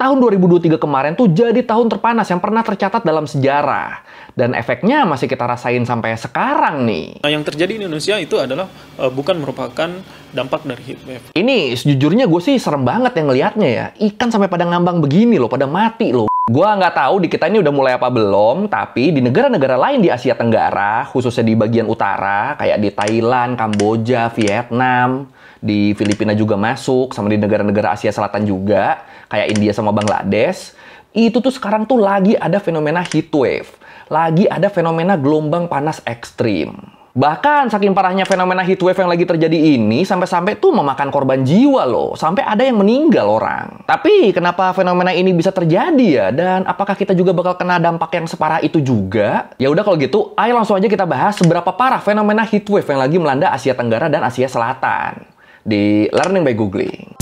tahun 2023 kemarin tuh jadi tahun terpanas yang pernah tercatat dalam sejarah. Dan efeknya masih kita rasain sampai sekarang nih. Nah, yang terjadi di Indonesia itu adalah bukan merupakan dampak dari heatwave. Ini sejujurnya gue sih serem banget yang ngelihatnya ya. Ikan sampai pada ngambang begini loh, pada mati loh. Gua nggak tahu di kita ini udah mulai apa belum, tapi di negara-negara lain di Asia Tenggara, khususnya di bagian utara, kayak di Thailand, Kamboja, Vietnam, di Filipina juga masuk, sama di negara-negara Asia Selatan juga, kayak India sama Bangladesh, itu tuh sekarang tuh lagi ada fenomena heatwave, lagi ada fenomena gelombang panas ekstrim. Bahkan saking parahnya fenomena heatwave yang lagi terjadi ini, sampai-sampai tuh memakan korban jiwa loh. Sampai ada yang meninggal orang. Tapi kenapa fenomena ini bisa terjadi ya? Dan apakah kita juga bakal kena dampak yang separah itu juga? Ya udah kalau gitu, ayo langsung aja kita bahas seberapa parah fenomena heatwave yang lagi melanda Asia Tenggara dan Asia Selatan. Di Learning by Googling.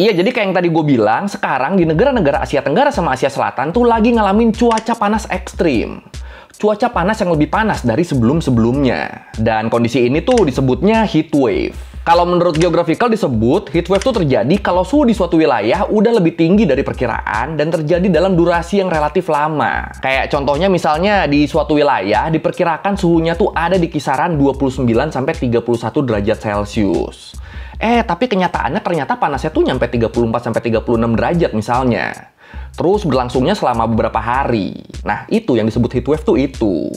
Iya, jadi kayak yang tadi gue bilang, sekarang di negara-negara Asia Tenggara sama Asia Selatan tuh lagi ngalamin cuaca panas ekstrim. Cuaca panas yang lebih panas dari sebelum-sebelumnya. Dan kondisi ini tuh disebutnya heat wave. Kalau menurut Geographical disebut, heat wave tuh terjadi kalau suhu di suatu wilayah udah lebih tinggi dari perkiraan dan terjadi dalam durasi yang relatif lama. Kayak contohnya misalnya di suatu wilayah diperkirakan suhunya tuh ada di kisaran 29-31 derajat Celcius. Tapi kenyataannya ternyata panasnya tuh nyampe 34-36 derajat misalnya. Terus berlangsungnya selama beberapa hari. Nah, itu yang disebut heatwave tuh itu.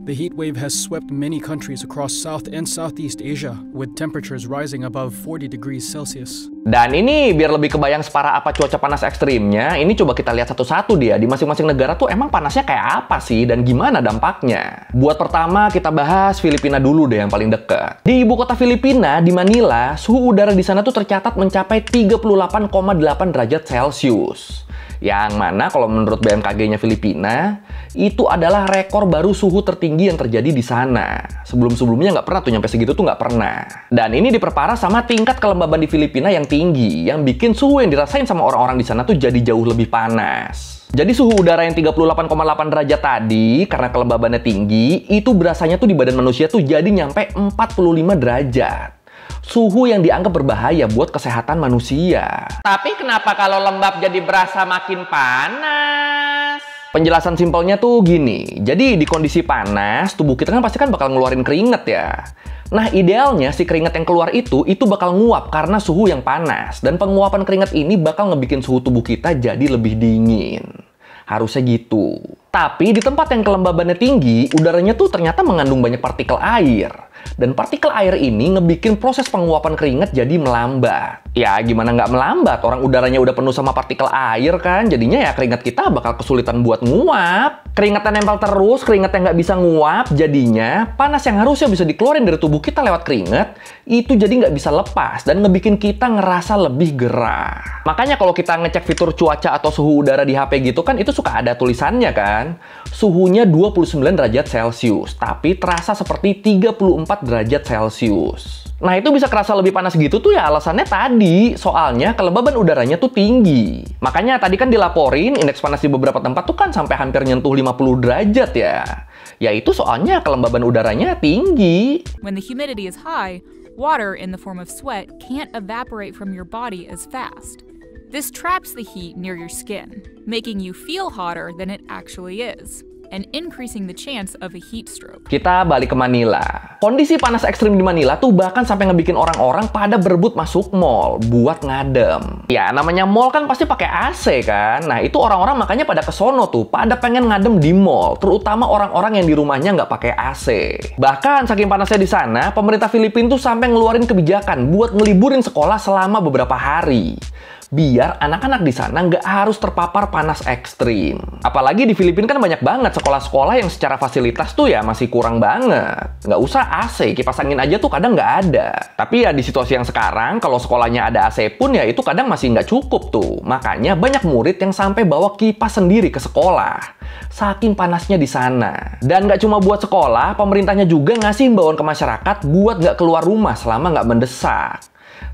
The heat wave has swept many countries across South and Southeast Asia, with temperatures rising above 40 degrees Celsius. Dan ini biar lebih kebayang separah apa cuaca panas ekstrimnya, ini coba kita lihat satu-satu dia. Di masing-masing negara tuh emang panasnya kayak apa sih dan gimana dampaknya. Buat pertama kita bahas Filipina dulu deh yang paling dekat. Di ibu kota Filipina, di Manila, suhu udara di sana tuh tercatat mencapai 38,8 derajat Celcius. Yang mana kalau menurut BMKG-nya Filipina, itu adalah rekor baru suhu tertinggi yang terjadi di sana. Sebelum-sebelumnya nggak pernah tuh, nyampe segitu tuh nggak pernah. Dan ini diperparah sama tingkat kelembaban di Filipina yang tinggi, yang bikin suhu yang dirasain sama orang-orang di sana tuh jadi jauh lebih panas. Jadi suhu udara yang 38,8 derajat tadi, karena kelembabannya tinggi, itu berasanya tuh di badan manusia tuh jadi nyampe 45 derajat. Suhu yang dianggap berbahaya buat kesehatan manusia. Tapi kenapa kalau lembab jadi berasa makin panas? Penjelasan simpelnya tuh gini. Jadi di kondisi panas, tubuh kita kan pasti kan bakal ngeluarin keringat ya. Nah, idealnya si keringat yang keluar itu bakal nguap karena suhu yang panas. Dan penguapan keringat ini bakal ngebikin suhu tubuh kita jadi lebih dingin. Harusnya gitu. Tapi di tempat yang kelembabannya tinggi, udaranya tuh ternyata mengandung banyak partikel air. Dan partikel air ini ngebikin proses penguapan keringat jadi melambat. Ya gimana nggak melambat? Orang udaranya udah penuh sama partikel air kan. Jadinya ya keringat kita bakal kesulitan buat nguap. Keringatnya nempel terus, keringatnya nggak bisa nguap. Jadinya panas yang harusnya bisa dikeluarin dari tubuh kita lewat keringat, itu jadi nggak bisa lepas dan ngebikin kita ngerasa lebih gerah. Makanya kalau kita ngecek fitur cuaca atau suhu udara di HP gitu kan, itu suka ada tulisannya kan. Suhunya 29 derajat Celcius, tapi terasa seperti 34 derajat Celcius. Nah, itu bisa kerasa lebih panas gitu tuh ya alasannya tadi. Soalnya kelembaban udaranya tuh tinggi. Makanya tadi kan dilaporin indeks panas di beberapa tempat tuh kan sampai hampir nyentuh 50 derajat ya. Ya itu soalnya kelembaban udaranya tinggi. When the humidity is high, water in the form of sweat can't evaporate from your body as fast. This traps the heat near your skin, making you feel hotter than it actually is, and increasing the chance of a heat stroke. Kita balik ke Manila. Kondisi panas ekstrim di Manila tuh bahkan sampai ngebikin orang-orang pada berebut masuk mall buat ngadem. Ya, namanya mall kan pasti pakai AC kan. Nah, itu orang-orang makanya pada kesono tuh, pada pengen ngadem di mall, terutama orang-orang yang di rumahnya nggak pakai AC. Bahkan saking panasnya di sana, pemerintah Filipina tuh sampai ngeluarin kebijakan buat ngeliburin sekolah selama beberapa hari. Biar anak-anak di sana nggak harus terpapar panas ekstrim. Apalagi di Filipina kan banyak banget sekolah-sekolah yang secara fasilitas tuh ya masih kurang banget. Nggak usah AC, kipas angin aja tuh kadang nggak ada. Tapi ya di situasi yang sekarang, kalau sekolahnya ada AC pun ya itu kadang masih nggak cukup tuh. Makanya banyak murid yang sampai bawa kipas sendiri ke sekolah. Saking panasnya di sana. Dan nggak cuma buat sekolah, pemerintahnya juga ngasih himbauan ke masyarakat buat nggak keluar rumah selama nggak mendesak.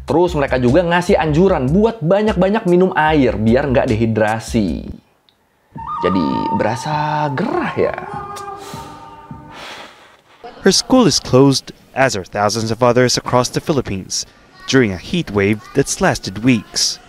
Terus mereka juga ngasih anjuran buat banyak-banyak minum air biar nggak dehidrasi. Jadi berasa gerah ya. Her school is closed, as are thousands of others across the Philippines, during a heat wave that's lasted weeks.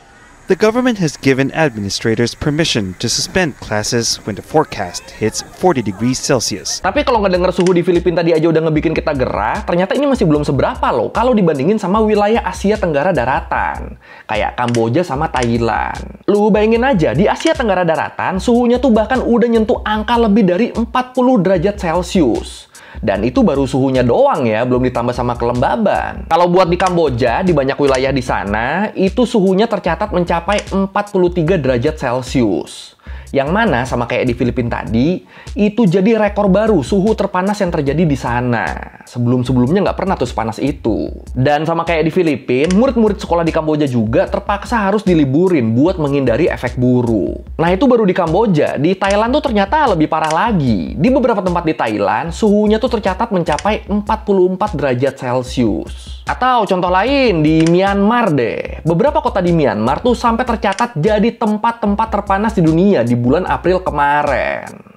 The government has given administrators permission to suspend classes when the forecast hits 40 degrees Celsius. Tapi kalau ngedenger suhu di Filipina tadi aja udah ngebikin kita gerah, ternyata ini masih belum seberapa loh kalau dibandingin sama wilayah Asia Tenggara Daratan. Kayak Kamboja sama Thailand. Lu bayangin aja, di Asia Tenggara Daratan, suhunya tuh bahkan udah nyentuh angka lebih dari 40 derajat Celcius. Dan itu baru suhunya doang ya, belum ditambah sama kelembaban. Kalau buat di Kamboja, di banyak wilayah di sana, itu suhunya tercatat mencapai 43 derajat Celcius. Yang mana sama kayak di Filipina tadi, itu jadi rekor baru suhu terpanas yang terjadi di sana. Sebelum-sebelumnya nggak pernah tuh sepanas itu. Dan sama kayak di Filipina, murid-murid sekolah di Kamboja juga terpaksa harus diliburin buat menghindari efek buruk. Nah itu baru di Kamboja, di Thailand tuh ternyata lebih parah lagi. Di beberapa tempat di Thailand, suhunya tuh tercatat mencapai 44 derajat Celcius. Atau contoh lain, di Myanmar deh. Beberapa kota di Myanmar tuh sampai tercatat jadi tempat-tempat terpanas di dunia di bulan April kemarin.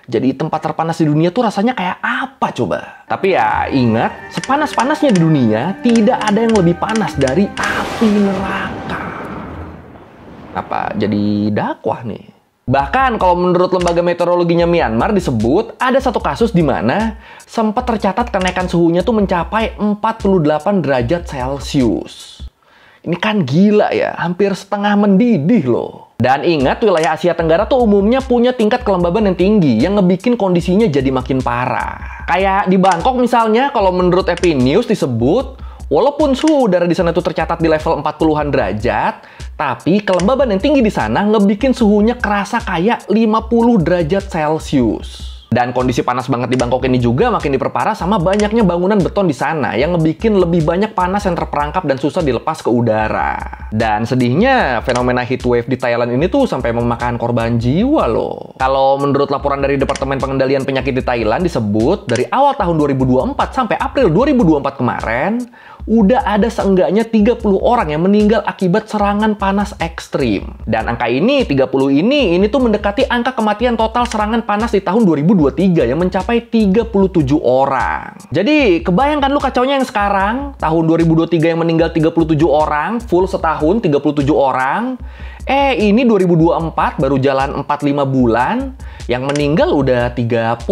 Jadi tempat terpanas di dunia tuh rasanya kayak apa coba? Tapi ya ingat, sepanas-panasnya di dunia, tidak ada yang lebih panas dari api neraka. Apa jadi dakwah nih? Bahkan kalau menurut lembaga meteorologinya Myanmar disebut ada satu kasus di mana sempat tercatat kenaikan suhunya tuh mencapai 48 derajat Celcius. Ini kan gila ya, hampir setengah mendidih loh. Dan ingat, wilayah Asia Tenggara tuh umumnya punya tingkat kelembaban yang tinggi yang ngebikin kondisinya jadi makin parah. Kayak di Bangkok misalnya, kalau menurut Epinews disebut, walaupun suhu udara di sana tuh tercatat di level 40-an derajat, tapi kelembaban yang tinggi di sana ngebikin suhunya kerasa kayak 50 derajat Celcius. Dan kondisi panas banget di Bangkok ini juga makin diperparah sama banyaknya bangunan beton di sana yang ngebikin lebih banyak panas yang terperangkap dan susah dilepas ke udara. Dan sedihnya, fenomena heatwave di Thailand ini tuh sampai memakan korban jiwa loh. Kalau menurut laporan dari Departemen Pengendalian Penyakit di Thailand disebut, dari awal tahun 2024 sampai April 2024 kemarin, udah ada seenggaknya 30 orang yang meninggal akibat serangan panas ekstrim. Dan angka ini, 30 ini tuh mendekati angka kematian total serangan panas di tahun 2023 yang mencapai 37 orang. Jadi, kebayangkan lu kacaunya yang sekarang, tahun 2023 yang meninggal 37 orang, full setahun 37 orang. Ini 2024 baru jalan 4-5 bulan, yang meninggal udah 30.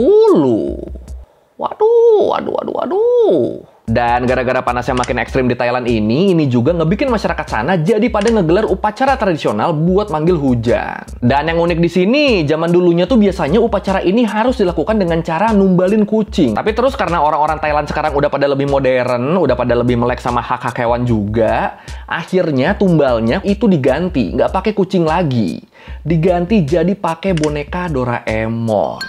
Waduh. Dan gara-gara panasnya makin ekstrim di Thailand ini juga ngebikin masyarakat sana jadi pada ngegelar upacara tradisional buat manggil hujan. Dan yang unik di sini, zaman dulunya tuh biasanya upacara ini harus dilakukan dengan cara numbalin kucing. Tapi terus karena orang-orang Thailand sekarang udah pada lebih modern, udah pada lebih melek sama hak-hak hewan juga, akhirnya tumbalnya itu diganti, nggak pakai kucing lagi. Diganti jadi pakai boneka Doraemon.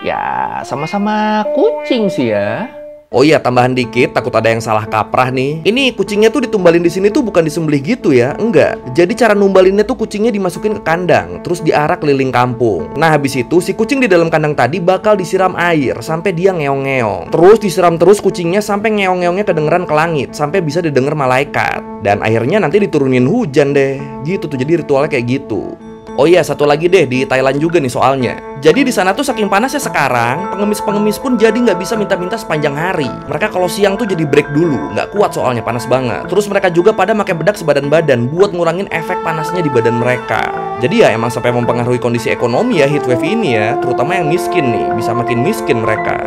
Ya, sama-sama kucing sih ya. Oh iya, tambahan dikit, takut ada yang salah kaprah nih. Ini kucingnya tuh ditumbalin di sini tuh bukan disembelih gitu ya, enggak. Jadi cara numbalinnya tuh kucingnya dimasukin ke kandang, terus diarak keliling kampung. Nah habis itu si kucing di dalam kandang tadi bakal disiram air sampai dia ngeong-ngeong. Terus disiram terus kucingnya sampai ngeong-ngeongnya kedengeran ke langit, sampai bisa didengar malaikat. Dan akhirnya nanti diturunin hujan deh. Gitu tuh, jadi ritualnya kayak gitu. Oh iya, satu lagi deh, di Thailand juga nih soalnya. Jadi di sana tuh saking panasnya sekarang, pengemis-pengemis pun jadi nggak bisa minta-minta sepanjang hari. Mereka kalau siang tuh jadi break dulu, nggak kuat soalnya panas banget. Terus mereka juga pada pakai bedak sebadan-badan buat ngurangin efek panasnya di badan mereka. Jadi ya emang sampai mempengaruhi kondisi ekonomi ya heatwave ini ya, terutama yang miskin nih, bisa makin miskin mereka.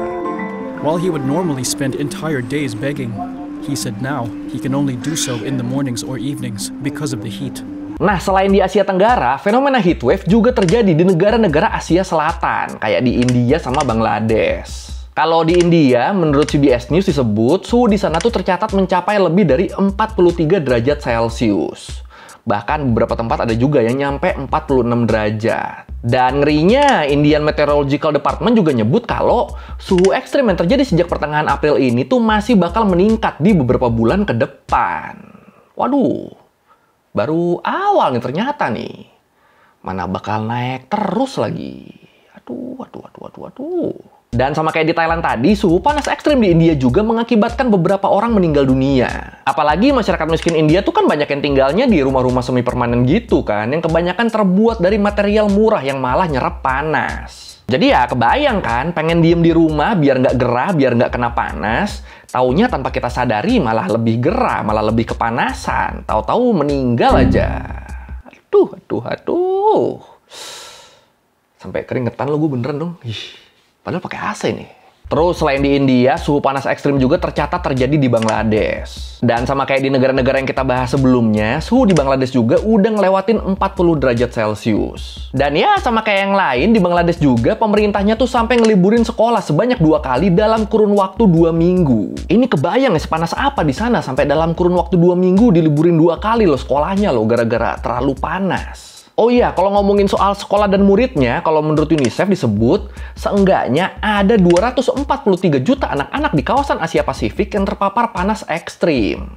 While he would normally spend entire days begging, he said now he can only do so in the mornings or evenings because of the heat. Nah, selain di Asia Tenggara, fenomena heatwave juga terjadi di negara-negara Asia Selatan, kayak di India sama Bangladesh. Kalau di India, menurut CBS News disebut, suhu di sana tuh tercatat mencapai lebih dari 43 derajat Celcius. Bahkan beberapa tempat ada juga yang nyampe 46 derajat. Dan ngerinya, Indian Meteorological Department juga nyebut kalau suhu ekstrim yang terjadi sejak pertengahan April ini tuh masih bakal meningkat di beberapa bulan ke depan. Waduh. Baru awal nih ternyata nih. Mana bakal naik terus lagi. Aduh. Dan sama kayak di Thailand tadi, suhu panas ekstrim di India juga mengakibatkan beberapa orang meninggal dunia. Apalagi masyarakat miskin India tuh kan banyak yang tinggalnya di rumah-rumah semi permanen gitu kan, yang kebanyakan terbuat dari material murah yang malah nyerap panas. Jadi ya kebayang kan, pengen diem di rumah biar nggak gerah, biar nggak kena panas. Taunya tanpa kita sadari malah lebih gerah, malah lebih kepanasan. Tahu-tahu meninggal aja. Aduh. Sampai keringetan lo gue beneran dong. Padahal pakai AC nih. Terus selain di India, suhu panas ekstrim juga tercatat terjadi di Bangladesh. Dan sama kayak di negara-negara yang kita bahas sebelumnya, suhu di Bangladesh juga udah ngelewatin 40 derajat Celcius. Dan ya sama kayak yang lain, di Bangladesh juga pemerintahnya tuh sampai ngeliburin sekolah sebanyak 2 kali dalam kurun waktu 2 minggu. Ini kebayang ya sepanas apa di sana sampai dalam kurun waktu 2 minggu diliburin 2 kali loh sekolahnya loh gara-gara terlalu panas. Oh iya, kalau ngomongin soal sekolah dan muridnya, kalau menurut UNICEF disebut, seenggaknya ada 243 juta anak-anak di kawasan Asia Pasifik yang terpapar panas ekstrim.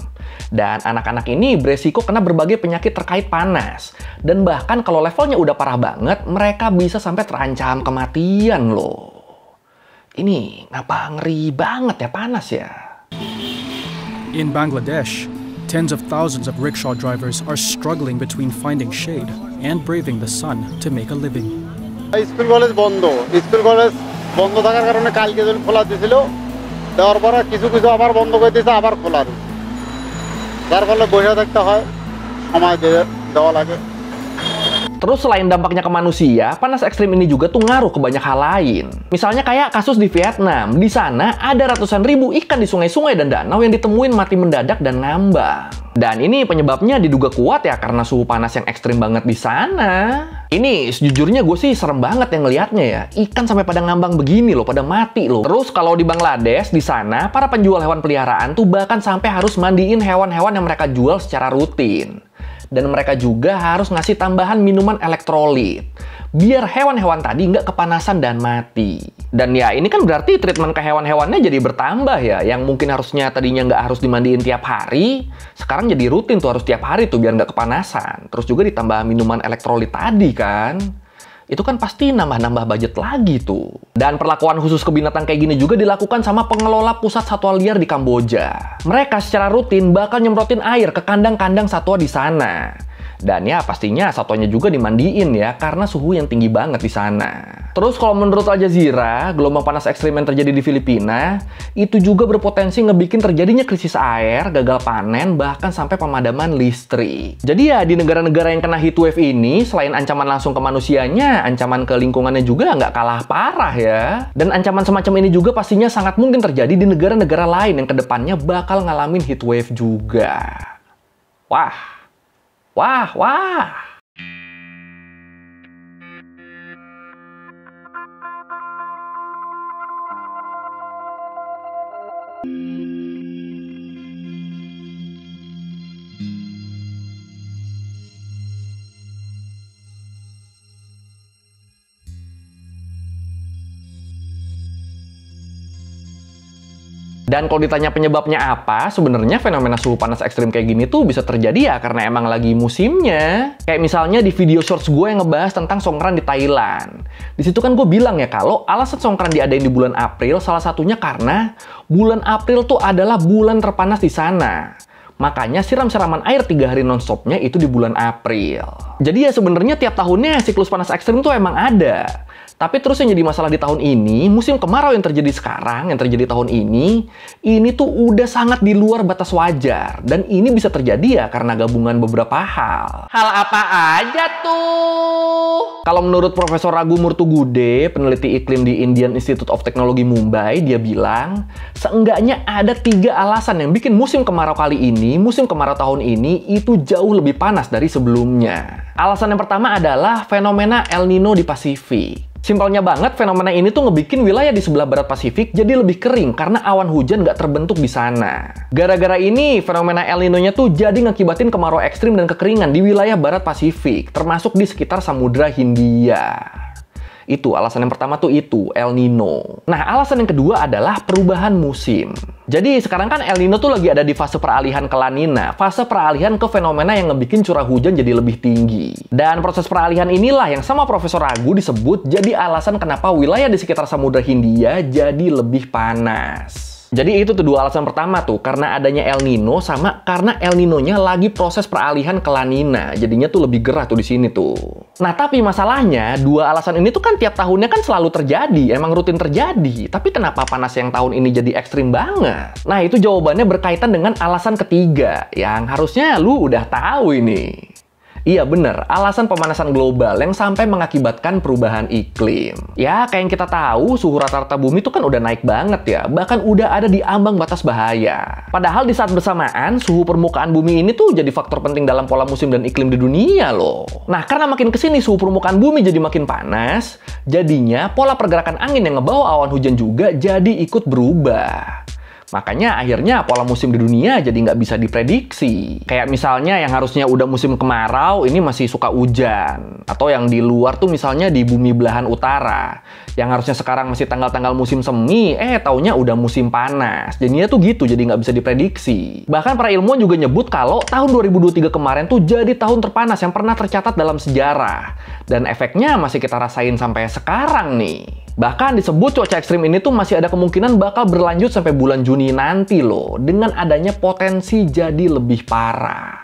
Dan anak-anak ini beresiko kena berbagai penyakit terkait panas. Dan bahkan kalau levelnya udah parah banget, mereka bisa sampai terancam kematian loh. Ini ngapa ngeri banget ya panas ya? In Bangladesh, tens of thousands of rickshaw drivers are struggling between finding shade and braving the sun to make a living. School college বন্ধ থাকার কারণে কালকে যখন খোলা দিয়েছিল দেওয়ার পরে কিছু আবার বন্ধ করে দিয়েছে আবার খোলা রয়েছে যার ফলে বসে থাকতে হয় সময় দেওয়া লাগে. Terus selain dampaknya ke manusia, panas ekstrim ini juga tuh ngaruh ke banyak hal lain. Misalnya kayak kasus di Vietnam. Di sana ada ratusan ribu ikan di sungai-sungai dan danau yang ditemuin mati mendadak dan ngambang. Dan ini penyebabnya diduga kuat ya karena suhu panas yang ekstrim banget di sana. Ini sejujurnya gue sih serem banget yang ngelihatnya ya. Ikan sampai pada ngambang begini loh, pada mati loh. Terus kalau di Bangladesh, di sana para penjual hewan peliharaan tuh bahkan sampai harus mandiin hewan-hewan yang mereka jual secara rutin. Dan mereka juga harus ngasih tambahan minuman elektrolit biar hewan-hewan tadi nggak kepanasan dan mati. Dan ya ini kan berarti treatment ke hewan-hewannya jadi bertambah ya, yang mungkin harusnya tadinya nggak harus dimandiin tiap hari, sekarang jadi rutin tuh harus tiap hari tuh biar nggak kepanasan. Terus juga ditambah minuman elektrolit tadi kan, itu kan pasti nambah-nambah budget lagi tuh. Dan perlakuan khusus ke binatang kayak gini juga dilakukan sama pengelola pusat satwa liar di Kamboja. Mereka secara rutin bakal nyemprotin air ke kandang-kandang satwa di sana. Dan ya pastinya satwanya juga dimandiin ya, karena suhu yang tinggi banget di sana. Terus kalau menurut Al Jazeera, gelombang panas ekstrim yang terjadi di Filipina, itu juga berpotensi ngebikin terjadinya krisis air, gagal panen, bahkan sampai pemadaman listrik. Jadi ya di negara-negara yang kena heatwave ini, selain ancaman langsung ke manusianya, ancaman ke lingkungannya juga nggak kalah parah ya. Dan ancaman semacam ini juga pastinya sangat mungkin terjadi di negara-negara lain yang kedepannya bakal ngalamin heatwave juga. Wah. Dan kalau ditanya penyebabnya apa, sebenarnya fenomena suhu panas ekstrim kayak gini tuh bisa terjadi ya karena emang lagi musimnya. Kayak misalnya di video shorts gue yang ngebahas tentang Songkran di Thailand. Di situ kan gue bilang ya kalau alasan Songkran diadain di bulan April salah satunya karena bulan April tuh adalah bulan terpanas di sana. Makanya siram-siraman air 3 hari non-stopnya itu di bulan April. Jadi ya sebenarnya tiap tahunnya siklus panas ekstrim tuh emang ada. Tapi terus yang jadi masalah di tahun ini, musim kemarau yang terjadi sekarang, yang terjadi tahun ini tuh udah sangat di luar batas wajar. Dan ini bisa terjadi ya karena gabungan beberapa hal. Hal apa aja tuh? Kalau menurut Profesor Ragu Murtugude, peneliti iklim di Indian Institute of Technology Mumbai, dia bilang, seenggaknya ada 3 alasan yang bikin musim kemarau kali ini, musim kemarau tahun ini, itu jauh lebih panas dari sebelumnya. Alasan yang pertama adalah fenomena El Nino di Pasifik. Simpelnya banget, fenomena ini tuh ngebikin wilayah di sebelah barat Pasifik jadi lebih kering karena awan hujan nggak terbentuk di sana. Gara-gara ini, fenomena El Nino-nya tuh jadi ngakibatin kemarau ekstrim dan kekeringan di wilayah barat Pasifik, termasuk di sekitar Samudra Hindia. Itu alasan yang pertama tuh itu, El Nino. Nah, alasan yang kedua adalah perubahan musim. Jadi sekarang kan El Nino tuh lagi ada di fase peralihan ke La Nina, fase peralihan ke fenomena yang ngebikin curah hujan jadi lebih tinggi. Dan proses peralihan inilah yang sama Profesor Ragu disebut jadi alasan kenapa wilayah di sekitar Samudra Hindia jadi lebih panas. Jadi itu tuh dua alasan pertama tuh, karena adanya El Nino sama karena El Nino-nya lagi proses peralihan ke La Nina. Jadinya tuh lebih gerah tuh di sini tuh. Nah, tapi masalahnya dua alasan ini tuh kan tiap tahunnya kan selalu terjadi, emang rutin terjadi. Tapi kenapa panas yang tahun ini jadi ekstrim banget? Nah, itu jawabannya berkaitan dengan alasan ketiga yang harusnya lu udah tahu ini. Iya bener, alasan pemanasan global yang sampai mengakibatkan perubahan iklim. Ya, kayak yang kita tahu, suhu rata-rata bumi itu kan udah naik banget ya. Bahkan udah ada di ambang batas bahaya. Padahal di saat bersamaan, suhu permukaan bumi ini tuh jadi faktor penting dalam pola musim dan iklim di dunia loh. Nah, karena makin kesini suhu permukaan bumi jadi makin panas, jadinya pola pergerakan angin yang ngebawa awan hujan juga jadi ikut berubah. Makanya akhirnya pola musim di dunia jadi nggak bisa diprediksi. Kayak misalnya yang harusnya udah musim kemarau, ini masih suka hujan. Atau yang di luar tuh misalnya di bumi belahan utara. Yang harusnya sekarang masih tanggal-tanggal musim semi, taunya udah musim panas. Jadinya tuh gitu, jadi nggak bisa diprediksi. Bahkan para ilmuwan juga nyebut kalau tahun 2023 kemarin tuh jadi tahun terpanas yang pernah tercatat dalam sejarah. Dan efeknya masih kita rasain sampai sekarang nih. Bahkan disebut cuaca ekstrim ini tuh masih ada kemungkinan bakal berlanjut sampai bulan Juni nanti loh, dengan adanya potensi jadi lebih parah.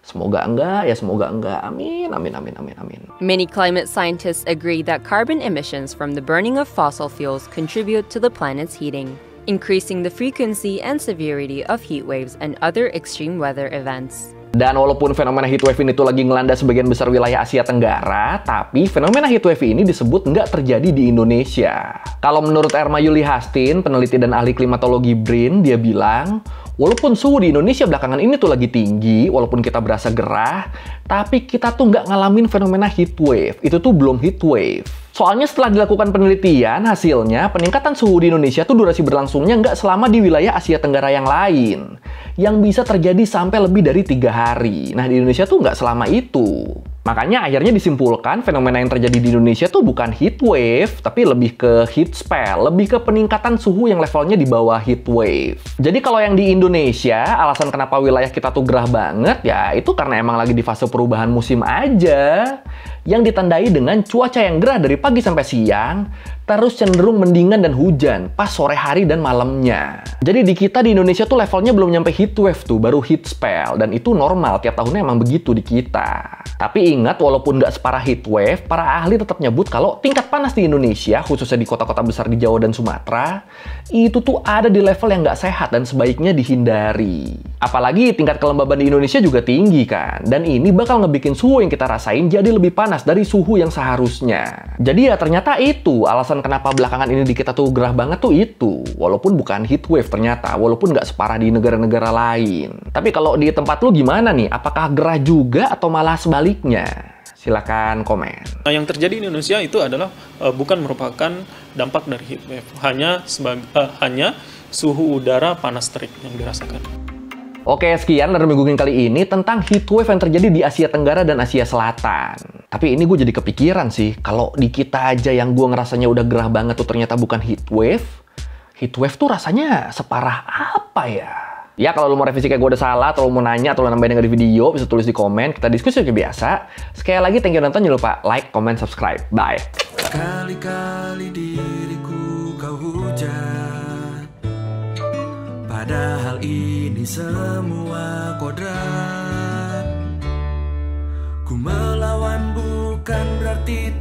Semoga enggak, ya semoga enggak. Amin, amin, amin, amin, amin. Many climate scientists agree that carbon emissions from the burning of fossil fuels contribute to the planet's heating, increasing the frequency and severity of heat waves and other extreme weather events. Dan walaupun fenomena heatwave ini tuh lagi ngelanda sebagian besar wilayah Asia Tenggara, tapi fenomena heatwave ini disebut nggak terjadi di Indonesia. Kalau menurut Erma Yuli Hastin, peneliti dan ahli klimatologi BRIN, dia bilang, walaupun suhu di Indonesia belakangan ini tuh lagi tinggi, walaupun kita berasa gerah, tapi kita tuh nggak ngalamin fenomena heatwave. Itu tuh belum heatwave. Soalnya setelah dilakukan penelitian, hasilnya peningkatan suhu di Indonesia tuh durasi berlangsungnya nggak selama di wilayah Asia Tenggara yang lain. Yang bisa terjadi sampai lebih dari 3 hari. Nah, di Indonesia tuh nggak selama itu. Makanya akhirnya disimpulkan fenomena yang terjadi di Indonesia tuh bukan heat wave, tapi lebih ke heat spell, lebih ke peningkatan suhu yang levelnya di bawah heat wave. Jadi kalau yang di Indonesia, alasan kenapa wilayah kita tuh gerah banget, ya itu karena emang lagi di fase perubahan musim aja. Yang ditandai dengan cuaca yang gerah dari pagi sampai siang, terus cenderung mendingan dan hujan pas sore hari dan malamnya. Jadi di kita di Indonesia tuh levelnya belum nyampe heat wave tuh, baru heat spell. Dan itu normal, tiap tahunnya emang begitu di kita. Tapi ingat, walaupun nggak separah heat wave, para ahli tetap nyebut kalau tingkat panas di Indonesia, khususnya di kota-kota besar di Jawa dan Sumatera, itu tuh ada di level yang nggak sehat dan sebaiknya dihindari. Apalagi tingkat kelembaban di Indonesia juga tinggi kan. Dan ini bakal ngebikin suhu yang kita rasain jadi lebih panas dari suhu yang seharusnya. Jadi ya ternyata itu alasan kenapa belakangan ini di kita tuh gerah banget tuh itu. Walaupun bukan heat wave ternyata, walaupun nggak separah di negara-negara lain. Tapi kalau di tempat lu gimana nih? Apakah gerah juga atau malah sebaliknya? Silakan komen. Yang terjadi di Indonesia itu adalah bukan merupakan dampak dari heat wave, hanya suhu udara panas terik yang dirasakan. Oke, sekian dari Minggu kali ini tentang heatwave yang terjadi di Asia Tenggara dan Asia Selatan. Tapi ini gue jadi kepikiran sih, kalau di kita aja yang gue ngerasanya udah gerah banget tuh ternyata bukan heatwave. Heatwave tuh rasanya separah apa ya? Ya, kalau lu mau revisi kayak gue udah salah, atau lu mau nanya, atau lu nambahin yang di video, bisa tulis di komen. Kita diskusi kayak biasa. Sekali lagi, thank you nonton. Jangan lupa like, comment, subscribe. Bye. Kali-kali diriku kau hujat, padahal ini semua kodrat. Ku melawan bukan berarti